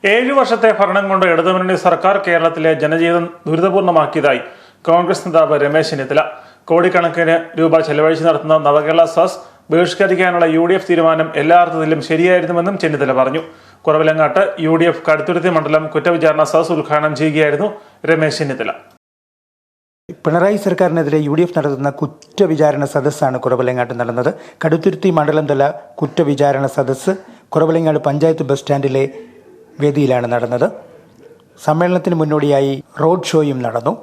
7 വർഷത്തെ ഭരണം കൊണ്ട് ഇടതുമുന്നണി സർക്കാർ കേരളത്തിലെ ജനജീവിതം ദുരിതപൂർണമാക്കിയതായി കോൺഗ്രസ് നേതാവ് രമേശ് ചെന്നിത്തല. കോടിക്കണക്കിന് രൂപ ചെലവഴിച്ച് നടത്തുന്ന നവകേരള സദസ് ബഹിഷ്കരിക്കാനുള്ള UDF തീരുമാനം എല്ലാ അർത്ഥത്തിലും ശരിയായിരുന്നുവെന്നും ചെന്നിത്തല പറഞ്ഞു. കുറവിലങ്ങാട്ട് UDF കടുത്തുരുത്തി മണ്ഡലം കുറ്റവിചാരണ സദസ് ഉദ്ഘാടനം ചെയ്യുകയായിരുന്നു രമേശ് ചെന്നിത്തല. പിണറായി സർക്കാരിനെതിരെ UDF നടത്തുന്ന കുറ്റവിചാരണ സദസ്സാണ് കുറവിലങ്ങാട്ട് നടന്നത്. കടുത്തുരുത്തി മണ്ഡലം തല കുറ്റവിചാരണ സദസ്സ് കുറവിലങ്ങാട് പഞ്ചായത്ത് ബസ് സ്റ്റാൻഡിലെ വേദിയിലാണ് നടന്നത്. സമ്മേളനത്തിന് മുന്നോടിയായി റോഡ് ഷോയും നടന്നു.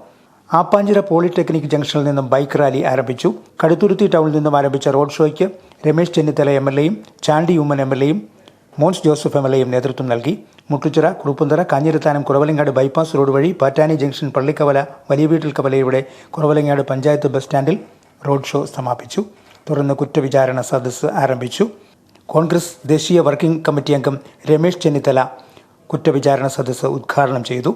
ആപ്പാഞ്ചിറ പോളിടെക്നിക് ജംഗ്ഷനിൽ നിന്നും ബൈക്ക് റാലി ആരംഭിച്ചു. കടുത്തുരുത്തി ടൗണിൽ നിന്നും ആരംഭിച്ച റോഡ് ഷോയ്ക്ക് രമേശ് ചെന്നിത്തല MLAയും ചാണ്ടി ഉമ്മൻ MLAയും മോൻസ് ജോസഫ് MLAയും നേതൃത്വം നൽകി. മുട്ടുച്ചിറ, കുറുപ്പുന്തറ, കാഞ്ഞിരത്താനം, കുറവലങ്ങാട് ബൈപ്പാസ് റോഡ് വഴി പാറ്റാനി ജംഗ്ഷൻ, പള്ളിക്കവല, വലിയ വീട്ടിൽ കവലയുടെ കുറവലങ്ങാട് പഞ്ചായത്ത് ബസ് സ്റ്റാൻഡിൽ റോഡ് ഷോ സമാപിച്ചു. തുടർന്ന് കുറ്റവിചാരണ സദസ്സ് ആരംഭിച്ചു. കോൺഗ്രസ് ദേശീയ വർക്കിംഗ് കമ്മിറ്റി അംഗം രമേശ് ചെന്നിത്തല കുറ്റവിചാരണ സദസ്സ് ഉദ്ഘാടനം ചെയ്തു.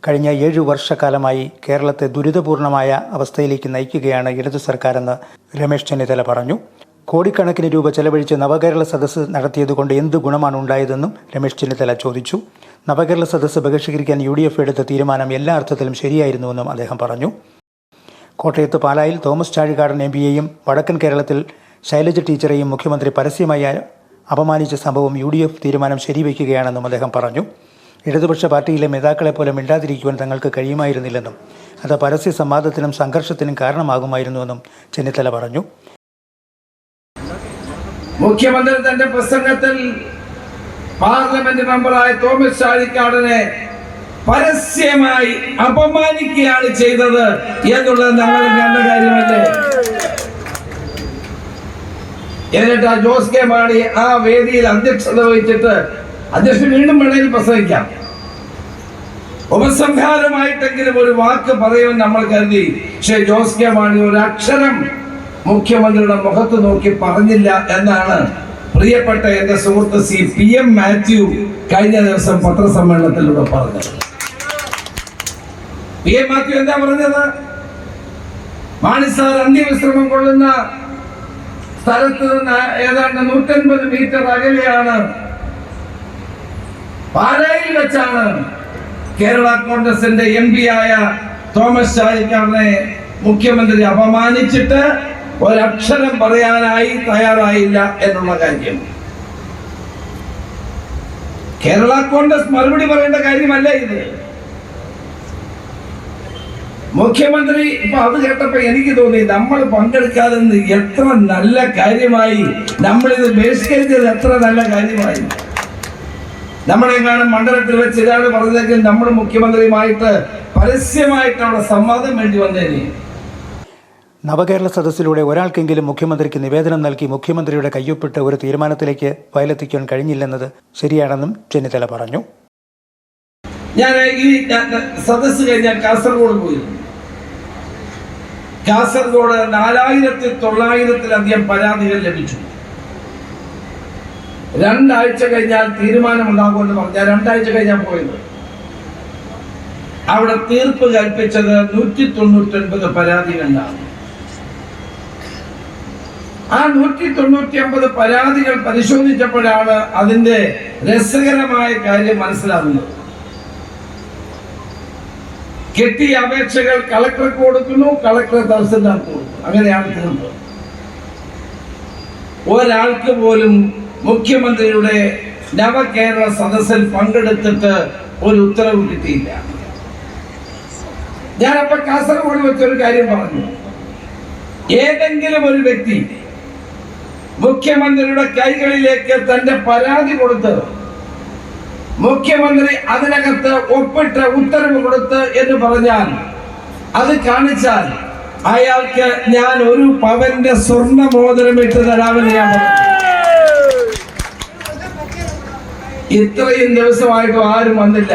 കഴിഞ്ഞ 7 വർഷക്കാലമായി കേരളത്തെ ദുരിതപൂർണമായ അവസ്ഥയിലേക്ക് നയിക്കുകയാണ് ഇടതു സർക്കാരെന്ന് രമേശ് ചെന്നിത്തല പറഞ്ഞു. കോടിക്കണക്കിന് രൂപ ചെലവഴിച്ച് നവകേരള സദസ്സ് നടത്തിയതുകൊണ്ട് എന്ത് ഗുണമാണ് ഉണ്ടായതെന്നും രമേശ് ചെന്നിത്തല ചോദിച്ചു. നവകേരള സദസ്സ് ബഹിഷ്കരിക്കാൻ UDF എടുത്ത തീരുമാനം എല്ലാ അർത്ഥത്തിലും ശരിയായിരുന്നുവെന്നും അദ്ദേഹം പറഞ്ഞു. കോട്ടയത്ത് പാലായിൽ തോമസ് ചാഴികാടൻ MPയെയും വടക്കൻ കേരളത്തിൽ ശൈലജ ടീച്ചറെയും മുഖ്യമന്ത്രി പരസ്യമായി അപമാനിച്ച സംഭവം UDF തീരുമാനം ശരിവയ്ക്കുകയാണെന്നും അദ്ദേഹം പറഞ്ഞു. ഇടതുപക്ഷ പാർട്ടിയിലെ നേതാക്കളെപ്പോലെ മിണ്ടാതിരിക്കുവാൻ തങ്ങൾക്ക് കഴിയുമായിരുന്നില്ലെന്നും അത് പരസ്യ സംവാദത്തിനും സംഘർഷത്തിനും കാരണമാകുമായിരുന്നുവെന്നും ചെന്നിത്തല പറഞ്ഞു. മുഖ്യമന്ത്രി തന്റെ പ്രസംഗത്തിൽ പാർലമെന്റ് മെമ്പറായ തോമസ് ചാഴിക്കാടനെ പരസ്യമായി അപമാനിക്കുകയാണ് ചെയ്തത് എന്നുള്ളത് നമ്മൾ കണ്ട കാര്യമല്ലേ. എന്നിട്ട് ജോസ് കെ മാണി ആ വേദിയിൽ അധ്യക്ഷത വഹിച്ചിട്ട് അധ്യക്ഷൻ വീണ്ടും വേണമെങ്കിൽ പ്രസംഗിക്കാം, ഉപസംഹാരമായിട്ടെങ്കിലും ഒരു വാക്ക് പറയുമെന്ന് നമ്മൾ കരുതി. പക്ഷേ ജോസ് കെ മാണി ഒരു അക്ഷരം മുഖ്യമന്ത്രിയുടെ മുഖത്ത് നോക്കി പറഞ്ഞില്ല എന്നാണ് പ്രിയപ്പെട്ട എന്റെ സുഹൃത്ത് PM മാത്യു കഴിഞ്ഞ ദിവസം പത്രസമ്മേളനത്തിലൂടെ പറഞ്ഞത്. PM മാത്യു എന്താ പറഞ്ഞത്? മാണി സാർ അന്ത്യവിശ്രമം കൊള്ളുന്ന സ്ഥലത്ത് നിന്ന് ഏതാണ്ട് 150 മീറ്റർ അകലെയാണ്, പാലായിൽ വെച്ചാണ് കേരള കോൺഗ്രസിന്റെ MP ആയ തോമസ് ചാഴിക്കാടനെ മുഖ്യമന്ത്രി അപമാനിച്ചിട്ട് ഒരക്ഷരം പറയാനായി തയ്യാറായില്ല എന്നുള്ള കാര്യം. കേരള കോൺഗ്രസ് മറുപടി പറയേണ്ട കാര്യമല്ല ഇത്. മുഖ്യമന്ത്രി ഇപ്പൊ അത് കേട്ടപ്പോ എനിക്ക് തോന്നി നമ്മൾ പങ്കെടുക്കാതെ എത്ര നല്ല കാര്യമായി, നമ്മളിത് ബഹിഷ്കരിച്ചത് എത്ര നല്ല കാര്യമായി. നമ്മളെങ്ങാനും മണ്ഡലത്തിൽ വെച്ച് ഇതാണ് പറഞ്ഞതെങ്കിൽ നമ്മൾ മുഖ്യമന്ത്രിയുമായിട്ട് പരസ്യമായിട്ട് അവിടെ സംവാദം വേണ്ടി വന്നേനെ. നവകേരള സദസ്സിലൂടെ ഒരാൾക്കെങ്കിലും മുഖ്യമന്ത്രിക്ക് നിവേദനം നൽകി മുഖ്യമന്ത്രിയുടെ കയ്യൊപ്പിട്ട് ഒരു തീരുമാനത്തിലേക്ക് ഫയലെത്തിക്കാൻ കഴിഞ്ഞില്ലെന്നത് ശരിയാണെന്നും ചെന്നിത്തല പറഞ്ഞു. ഞാൻ ഈ സദസ്സ് കഴിഞ്ഞാൽ കാസർഗോഡ് പോയി. കാസർഗോഡ് 4900-ത്തിലധികം പരാതികൾ ലഭിച്ചു. 2 ആഴ്ച കഴിഞ്ഞാൽ തീരുമാനമുണ്ടാകുമെന്ന് പറഞ്ഞാൽ 2 ആഴ്ച കഴിഞ്ഞാൽ പോയത്. അവിടെ തീർപ്പ് കൽപ്പിച്ചത് 199 പരാതികളാണ്. ആ 199 പരാതികൾ പരിശോധിച്ചപ്പോഴാണ് അതിന്റെ രസകരമായ കാര്യം മനസ്സിലാകുന്നത്. കെട്ടിയ അപേക്ഷകൾ കളക്ടർക്ക് കൊടുക്കുന്നു, കളക്ടർ തഹസിൽദാർക്ക് കൊടുക്കുന്നു. അങ്ങനെയാണ് തീർപ്പ്. ഒരാൾക്ക് പോലും മുഖ്യമന്ത്രിയുടെ നവകേരള സദസ്സിൽ പങ്കെടുത്തിട്ട് ഒരു ഉത്തരവ് കിട്ടിയില്ല. ഞാനപ്പോ കാസർഗോഡ് വെച്ചൊരു കാര്യം പറഞ്ഞു. ഏതെങ്കിലും ഒരു വ്യക്തി മുഖ്യമന്ത്രിയുടെ കൈകളിലേക്ക് തന്റെ പരാതി കൊടുത്ത് മുഖ്യമന്ത്രി അതിനകത്ത് ഒപ്പിട്ട് ഉത്തരവ് കൊടുത്ത് എന്ന് പറഞ്ഞാൽ, അത് കാണിച്ചാൽ അയാൾക്ക് ഞാൻ 1 പവന്റെ സ്വർണ്ണ മോതിരം ഇട്ട് തരാമെന്ന് ഞാൻ പറഞ്ഞു. ഇത്രയും ദിവസമായിട്ട് ആരും വന്നില്ല.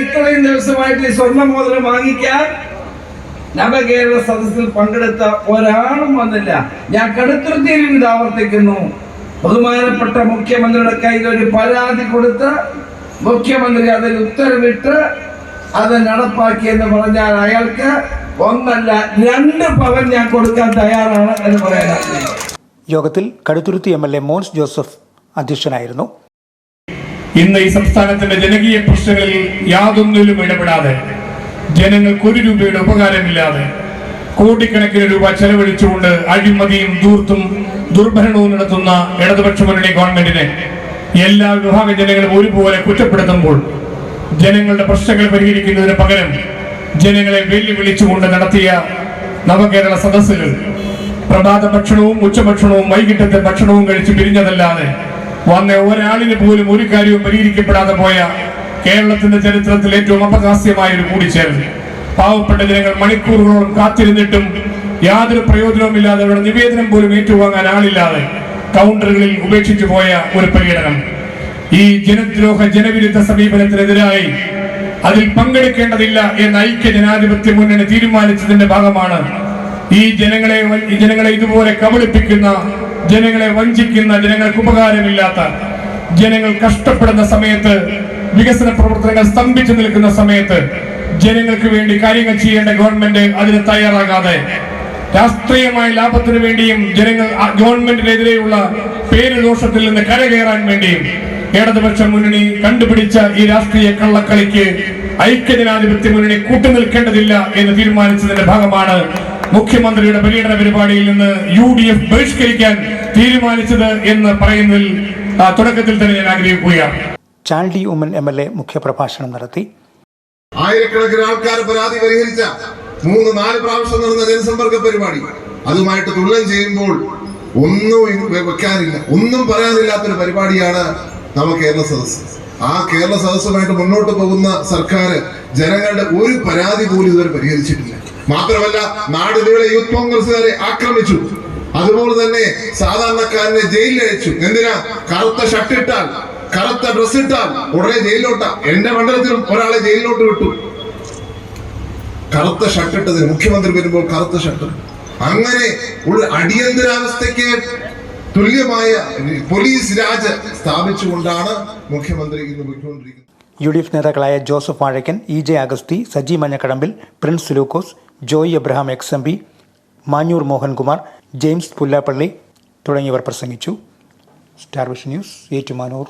ഇത്രയും ദിവസമായിട്ട് ഈ സ്വർണ്ണ മോതിരം വാങ്ങിക്കാൻ നവകേരള സദസ്സിൽ പങ്കെടുത്ത ഒരാളും വന്നില്ല. ഞാൻ കടുത്തുരുത്തിയിലും ഇത് ആവർത്തിക്കുന്നു. ബഹുമാനപ്പെട്ട മുഖ്യമന്ത്രിയുടെ കയ്യിൽ ഒരു പരാതി കൊടുത്ത് മുഖ്യമന്ത്രി അതിൽ ഉത്തരവിട്ട് അത് നടപ്പാക്കി എന്ന് പറഞ്ഞാൽ അയാൾക്ക് 1 അല്ല 2 പവൻ ഞാൻ കൊടുക്കാൻ തയ്യാറാണ് എന്ന് പറയാൻ. യോഗത്തിൽ കടുത്തുരുത്തി MLA മോൻസ് ജോസഫ് അധ്യക്ഷനായിരുന്നു. ഇന്ന് ഈ സംസ്ഥാനത്തിന്റെ ജനകീയ പ്രശ്നങ്ങളിൽ യാതൊന്നിലും ഇടപെടാതെ, ജനങ്ങൾക്ക് 1 രൂപയുടെ ഉപകാരമില്ലാതെ കോടിക്കണക്കിന് രൂപ ചെലവഴിച്ചുകൊണ്ട് അഴിമതിയും ധൂർത്തും ദുർഭരണവും നടത്തുന്ന ഇടതുപക്ഷ മുന്നണി ഗവൺമെന്റിനെ എല്ലാ വിഭാഗ ജനങ്ങളും ഒരുപോലെ കുറ്റപ്പെടുത്തുമ്പോൾ, ജനങ്ങളുടെ പ്രശ്നങ്ങൾ പരിഹരിക്കുന്നതിന് പകരം ജനങ്ങളെ വെല്ലുവിളിച്ചുകൊണ്ട് നടത്തിയ നവകേരള സദസ്സുകൾ പ്രഭാത ഭക്ഷണവും ഉച്ചഭക്ഷണവും വൈകിട്ടത്തെ ഭക്ഷണവും കഴിച്ച് പിരിഞ്ഞതല്ലാതെ വന്ന ഒരാളിന് പോലും ഒരു കാര്യവും പരിഹരിക്കപ്പെടാതെ പോയ കേരളത്തിന്റെ ചരിത്രത്തിൽ ഏറ്റവും അപഹാസ്യമായ ഒരു കൂടിച്ചേരൽ. പാവപ്പെട്ട ജനങ്ങൾ മണിക്കൂറുകളോളം കാത്തിരുന്നിട്ടും യാതൊരു പ്രയോജനവുമില്ലാതെ അവരുടെ നിവേദനം പോലും ഏറ്റുവാങ്ങാൻ ആളില്ലാതെ കൗണ്ടറുകളിൽ ഉപേക്ഷിച്ചു പോയ ഒരു പര്യടനം. ഈ ജനദ്രോഹ ജനവിരുദ്ധ സമീപനത്തിനെതിരായി അതിൽ പങ്കെടുക്കേണ്ടതില്ല എന്ന ഐക്യ ജനാധിപത്യ മുന്നണി തീരുമാനിച്ചതിന്റെ ഭാഗമാണ് ഈ ജനങ്ങളെ ഇതുപോലെ കബളിപ്പിക്കുന്ന, ജനങ്ങളെ വഞ്ചിക്കുന്ന, ജനങ്ങൾക്ക് ഉപകാരമില്ലാത്ത, ജനങ്ങൾ കഷ്ടപ്പെടുന്ന സമയത്ത്, വികസന പ്രവർത്തനങ്ങൾ സ്തംഭിച്ചു നിൽക്കുന്ന സമയത്ത് ജനങ്ങൾക്ക് വേണ്ടി കാര്യങ്ങൾ ചെയ്യേണ്ട ഗവൺമെന്റ് അതിന് തയ്യാറാകാതെ രാഷ്ട്രീയമായ ലാഭത്തിനു വേണ്ടിയും ജനങ്ങൾ ഗവൺമെന്റിനെതിരെയുള്ള പേരുദോഷത്തിൽ നിന്ന് കരകയറാൻ വേണ്ടിയും ഇടതുപക്ഷ മുന്നണി കണ്ടുപിടിച്ച ഈ രാഷ്ട്രീയ കള്ളക്കളിക്ക് ഐക്യജനാധിപത്യ മുന്നണി കൂട്ടുനിൽക്കേണ്ടതില്ല എന്ന് തീരുമാനിച്ചതിന്റെ ഭാഗമാണ് മുഖ്യമന്ത്രിയുടെ പര്യടന പരിപാടിയിൽ നിന്ന് UDF ബഹിഷ്കരിക്കാൻ തീരുമാനിച്ചത് എന്ന് പറയുന്നതിൽ തുടക്കത്തിൽ തന്നെ ഞാൻ ആഗ്രഹിക്കുകയാണ്. ചാണ്ടി ഉമ്മൻ MLA മുഖ്യപ്രഭാഷണം നടത്തി. ആയിരക്കണക്കിന് ആൾക്കാർ പരാതി പരിഹരിച്ച 3-4 പ്രാവശ്യം നടന്ന ജനസമ്പർക്ക പരിപാടി അതുമായിട്ട് തുലനം ചെയ്യുമ്പോൾ ഒന്നും വെക്കാനില്ല, ഒന്നും പറയാനില്ലാത്തൊരു പരിപാടിയാണ് കേരള സദസ്സ്. ആ കേരള സദസ്സുമായിട്ട് മുന്നോട്ട് പോകുന്ന സർക്കാർ ജനങ്ങളുടെ ഒരു പരാതി പോലും ഇതുവരെ പരിഹരിച്ചിട്ടില്ല. മാത്രമല്ല, നാടിനുകളെ യൂത്ത് കോൺഗ്രസുകാരെ ആക്രമിച്ചു, അതുപോലെ തന്നെ സാധാരണക്കാരനെ ജയിലിലയച്ചു. എന്തിനാ? കറുത്ത ഷർട്ട് ഇട്ടാൽ, കറുത്ത ഡ്രസ് ഇട്ടാൽ ഉടനെ ജയിലിലോട്ടാ. എന്റെ മണ്ഡലത്തിലും ഒരാളെ ജയിലിലോട്ട് വിട്ടു, കറുത്ത ഷർട്ട് ഇട്ടതിന്. മുഖ്യമന്ത്രി വരുമ്പോൾ കറുത്ത ഷർട്ട്. അങ്ങനെ ഉള്ള അടിയന്തരാവസ്ഥയ്ക്ക് തുല്യമായ പോലീസ് രാജ് സ്ഥാപിച്ചുകൊണ്ടാണ് മുഖ്യമന്ത്രി ഇന്ന് പോയിക്കൊണ്ടിരിക്കുന്നത്. UDF നേതാക്കളായ ജോസഫ് വാഴക്കൻ, EJ അഗസ്തി, സജി മഞ്ഞക്കടമ്പിൽ, പ്രിൻസ് ലൂക്കോസ്, ജോയി എബ്രഹാം XMP, മാഞ്ഞൂർ മോഹൻകുമാർ, ജെയിംസ് പുല്ലാപ്പള്ളി തുടങ്ങിയവർ പ്രസംഗിച്ചു. Star Vision News, Ettumanoor.